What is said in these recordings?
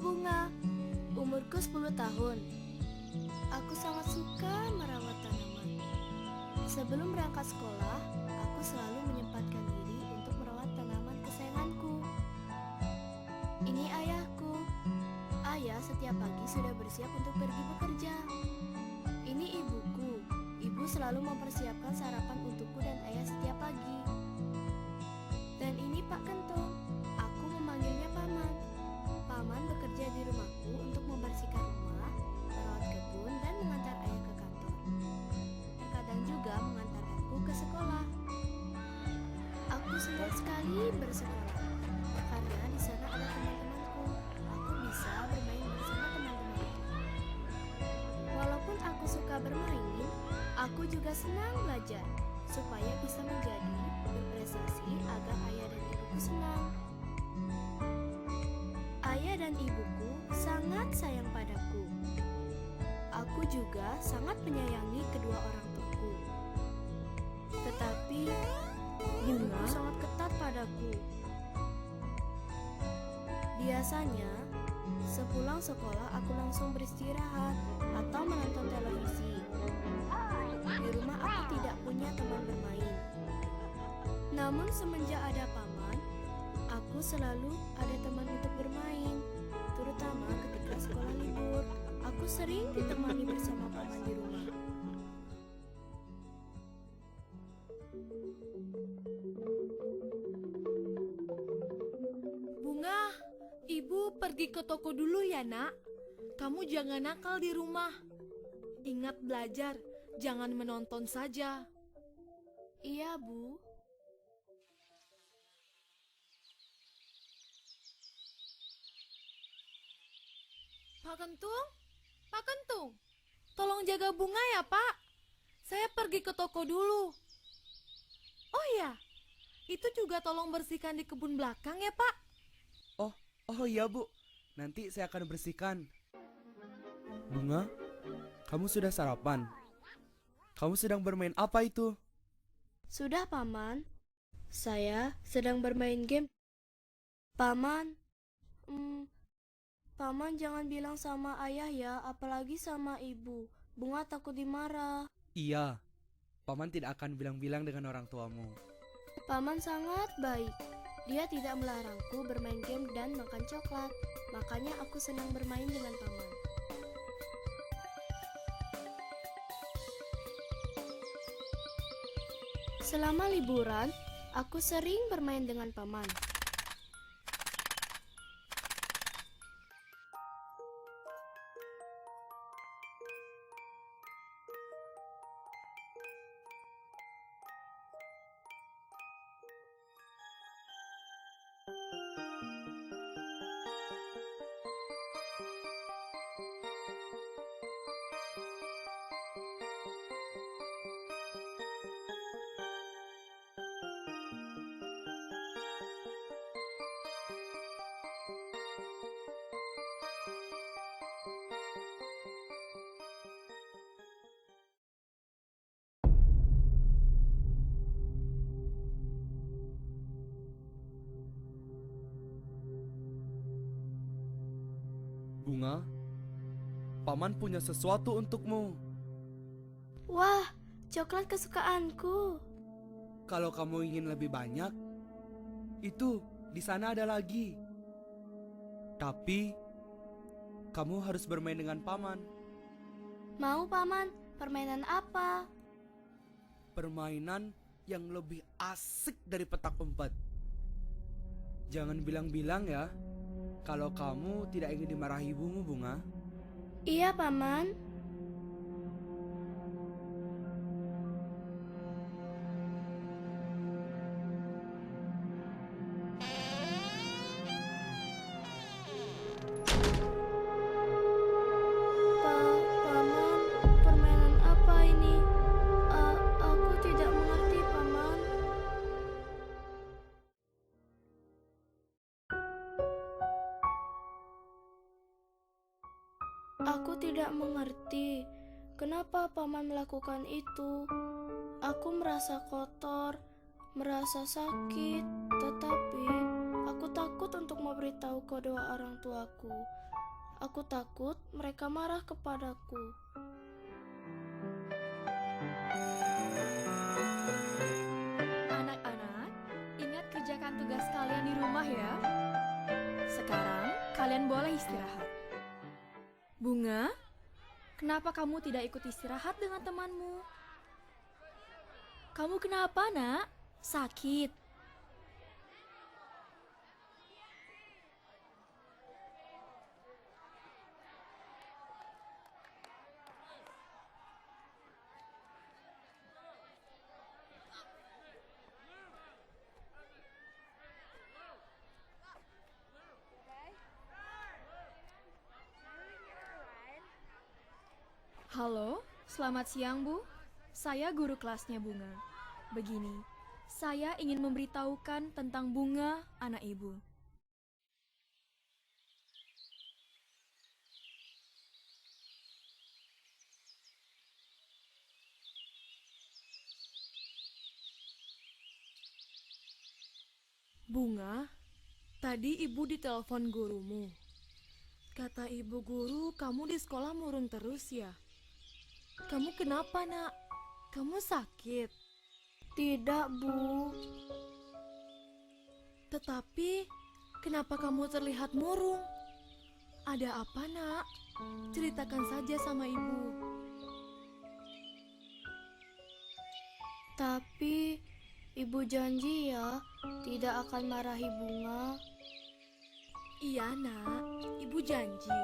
Bunga. Umurku 10 tahun. Aku sangat suka merawat tanaman. Sebelum berangkat sekolah, aku selalu menyempatkan diri untuk merawat tanaman kesayanganku. Ini ayahku. Ayah setiap pagi sudah bersiap untuk pergi bekerja. Ini ibuku. Ibu selalu mempersiapkan sarapan untukku dan ayah setiap pagi. Dan ini Pak Kentong. Aku memanggilnya Paman. Paman bekerja di rumahku untuk membersihkan rumah, merawat kebun, dan mengantar ayah ke kantor. Terkadang juga mengantarkanku ke sekolah. Aku senang sekali bersekolah, karena di sana ada teman-temanku. Aku bisa bermain bersama teman-temanku. Walaupun aku suka bermain, aku juga senang belajar, supaya bisa menjadi berprestasi agar ayah dan ibuku senang. Ayah dan ibuku sangat sayang padaku. Aku juga sangat menyayangi kedua orang tuaku. Tetapi ibuku sangat ketat padaku. Biasanya, sepulang sekolah aku langsung beristirahat atau menonton televisi. Di rumah aku tidak punya teman bermain. Namun semenjak ada Paman, aku selalu ada teman untuk bermain, terutama ketika sekolah libur. Aku sering ditemani bersama Paman di rumah. Bunga, Ibu pergi ke toko dulu ya, Nak. Kamu jangan nakal di rumah. Ingat belajar, jangan menonton saja. Iya, Bu. Pak Kentung, Pak Kentung, tolong jaga Bunga ya, Pak. Saya pergi ke toko dulu. Oh ya, itu juga tolong bersihkan di kebun belakang ya, Pak. Oh iya Bu, nanti saya akan bersihkan. Bunga, kamu sudah sarapan? Kamu sedang bermain apa itu? Sudah, Paman. Saya sedang bermain game. Paman, Paman jangan bilang sama ayah ya, apalagi sama ibu. Bunga takut dimarah. Iya, Paman tidak akan bilang-bilang dengan orang tuamu. Paman sangat baik. Dia tidak melarangku bermain game dan makan coklat. Makanya aku senang bermain dengan Paman. Selama liburan, aku sering bermain dengan Paman. Bunga, Paman punya sesuatu untukmu. Wah, coklat kesukaanku. Kalau kamu ingin lebih banyak, itu di sana ada lagi. Tapi kamu harus bermain dengan Paman. Mau, Paman? Permainan apa? Permainan yang lebih asik dari petak umpet. Jangan bilang-bilang ya kalau kamu tidak ingin dimarahi ibumu, Bunga. Iya, Paman. Paman, permainan apa ini? Aku tidak mengerti, Paman. Aku tidak mengerti. Kenapa Paman melakukan itu? Aku merasa kotor, merasa sakit, tetapi aku takut untuk memberitahu kedua orang tuaku. Aku takut mereka marah kepadaku. Anak-anak, ingat kerjakan tugas kalian di rumah ya. Sekarang kalian boleh istirahat. Bunga, kenapa kamu tidak ikut istirahat dengan temanmu? Kamu kenapa, Nak? Sakit? Halo, selamat siang Bu. Saya guru kelasnya Bunga. Begini, saya ingin memberitahukan tentang Bunga, anak Ibu. Bunga, tadi Ibu ditelepon gurumu. Kata Ibu guru, kamu di sekolah murung terus ya? Kamu kenapa, Nak? Kamu sakit? Tidak, Bu. Tetapi, kenapa kamu terlihat murung? Ada apa, Nak? Ceritakan saja sama Ibu. Tapi Ibu janji ya tidak akan marahi Bunga. Iya, Nak. Ibu janji.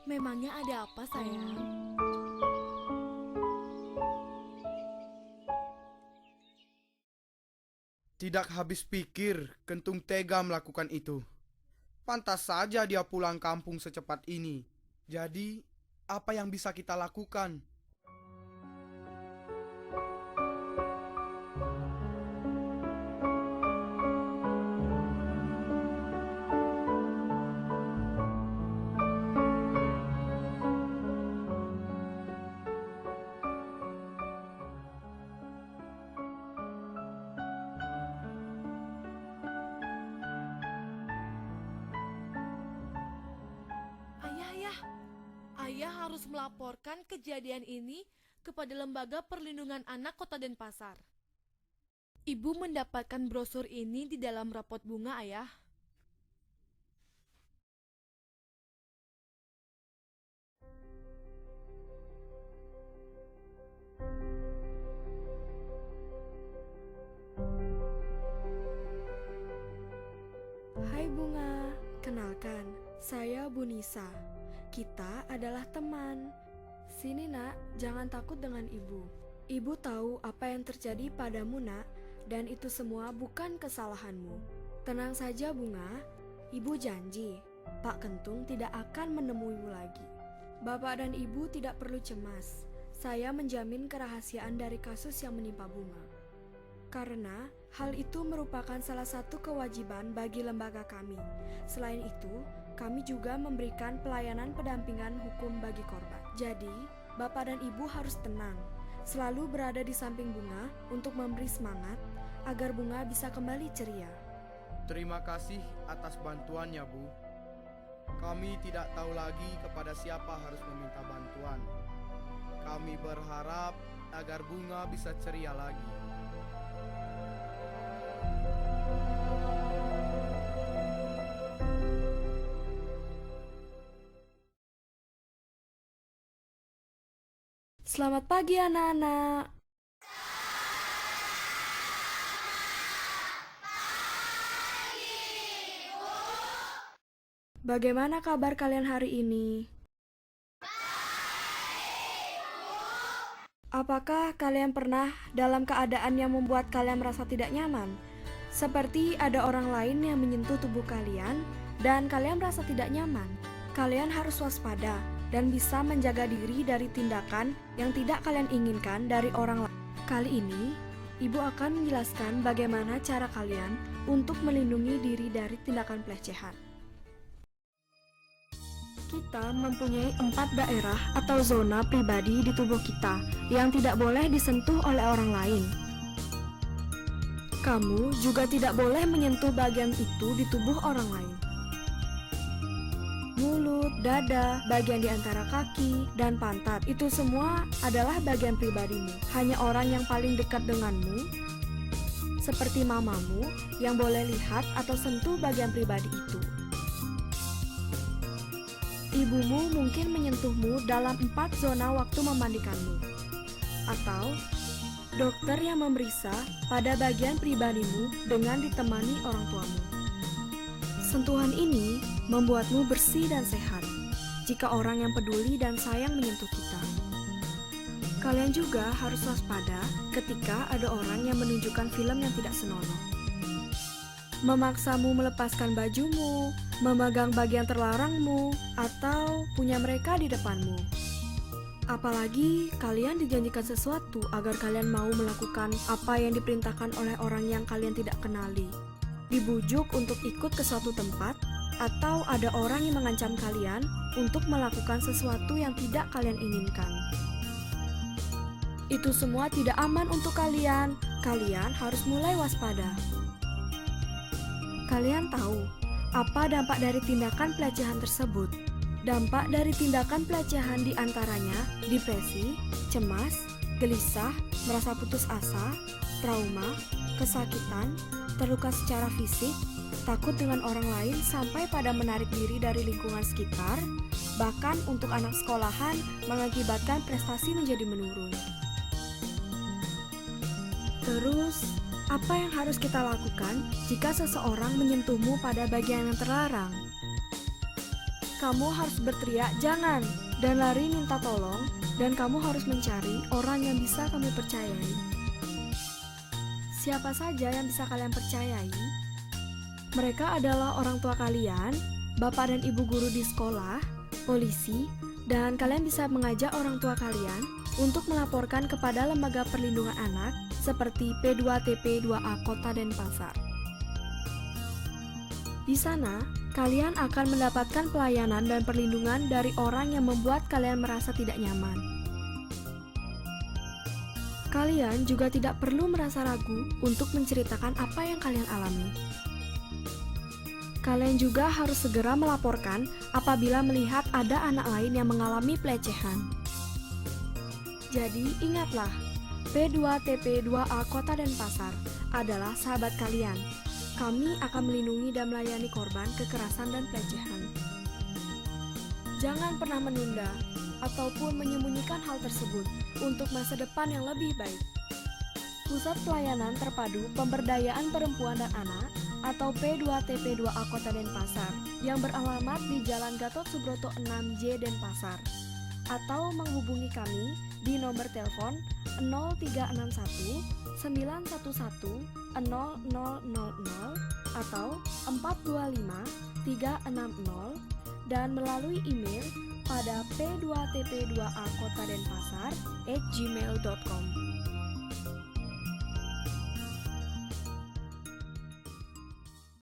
Memangnya ada apa, sayang? Tidak habis pikir Kentung tega melakukan itu. Pantas saja dia pulang kampung secepat ini. Jadi, apa yang bisa kita lakukan? Ayah harus melaporkan kejadian ini kepada Lembaga Perlindungan Anak Kota Denpasar. Ibu mendapatkan brosur ini di dalam rapot Bunga, Ayah. Hai Bunga, kenalkan, saya Bu Nisa. Kita adalah teman. Sini nak, jangan takut dengan ibu. Ibu tahu apa yang terjadi padamu nak, dan itu semua bukan kesalahanmu. Tenang saja Bunga, ibu janji, Pak Kentung tidak akan menemuimu lagi. Bapak dan ibu tidak perlu cemas. Saya menjamin kerahasiaan dari kasus yang menimpa Bunga. Karena hal itu merupakan salah satu kewajiban bagi lembaga kami. Selain itu, kami juga memberikan pelayanan pendampingan hukum bagi korban. Jadi, Bapak dan Ibu harus tenang, selalu berada di samping Bunga untuk memberi semangat agar Bunga bisa kembali ceria. Terima kasih atas bantuannya, Bu. Kami tidak tahu lagi kepada siapa harus meminta bantuan. Kami berharap agar Bunga bisa ceria lagi. Selamat pagi anak-anak. Bagaimana kabar kalian hari ini? Apakah kalian pernah dalam keadaan yang membuat kalian merasa tidak nyaman? Seperti ada orang lain yang menyentuh tubuh kalian dan kalian merasa tidak nyaman. Kalian harus waspada dan bisa menjaga diri dari tindakan yang tidak kalian inginkan dari orang lain. Kali ini, Ibu akan menjelaskan bagaimana cara kalian untuk melindungi diri dari tindakan pelecehan. Kita mempunyai 4 daerah atau zona pribadi di tubuh kita yang tidak boleh disentuh oleh orang lain. Kamu juga tidak boleh menyentuh bagian itu di tubuh orang lain. mulut, dada, bagian di antara kaki, dan pantat. Itu semua adalah bagian pribadimu. Hanya orang yang paling dekat denganmu, seperti mamamu, yang boleh lihat atau sentuh bagian pribadi itu. Ibumu mungkin menyentuhmu dalam 4 zona waktu memandikanmu. Atau dokter yang memeriksa pada bagian pribadimu dengan ditemani orang tuamu. Sentuhan ini membuatmu bersih dan sehat jika orang yang peduli dan sayang menyentuh kita. Kalian juga harus waspada ketika ada orang yang menunjukkan film yang tidak senonoh. Memaksamu melepaskan bajumu, memegang bagian terlarangmu, atau punya mereka di depanmu. Apalagi kalian dijanjikan sesuatu agar kalian mau melakukan apa yang diperintahkan oleh orang yang kalian tidak kenali. Dibujuk untuk ikut ke suatu tempat, atau ada orang yang mengancam kalian untuk melakukan sesuatu yang tidak kalian inginkan. Itu semua tidak aman untuk kalian. Kalian harus mulai waspada. Kalian tahu apa dampak dari tindakan pelecehan tersebut? Dampak dari tindakan pelecehan diantaranya depresi, cemas, gelisah, merasa putus asa, trauma, kesakitan, terluka secara fisik, takut dengan orang lain sampai pada menarik diri dari lingkungan sekitar, bahkan untuk anak sekolahan mengakibatkan prestasi menjadi menurun. Terus, apa yang harus kita lakukan jika seseorang menyentuhmu pada bagian yang terlarang? Kamu harus berteriak "jangan" dan lari minta tolong, dan kamu harus mencari orang yang bisa kamu percayai. Siapa saja yang bisa kalian percayai? Mereka adalah orang tua kalian, bapak dan ibu guru di sekolah, polisi, dan kalian bisa mengajak orang tua kalian untuk melaporkan kepada lembaga perlindungan anak seperti P2TP2A Kota Denpasar. Di sana, kalian akan mendapatkan pelayanan dan perlindungan dari orang yang membuat kalian merasa tidak nyaman. Kalian juga tidak perlu merasa ragu untuk menceritakan apa yang kalian alami. Kalian juga harus segera melaporkan apabila melihat ada anak lain yang mengalami pelecehan. Jadi ingatlah, P2TP2A Kota Denpasar adalah sahabat kalian. Kami akan melindungi dan melayani korban kekerasan dan pelecehan. Jangan pernah menunda ataupun menyembunyikan hal tersebut untuk masa depan yang lebih baik. Pusat Pelayanan Terpadu Pemberdayaan Perempuan dan Anak atau P2TP2A Kota Denpasar yang beralamat di Jalan Gatot Subroto 6J Denpasar, atau menghubungi kami di nomor telepon 0361 911 0000 atau 425 360 dan melalui email pada p2tp2akotadenpasar@gmail.com.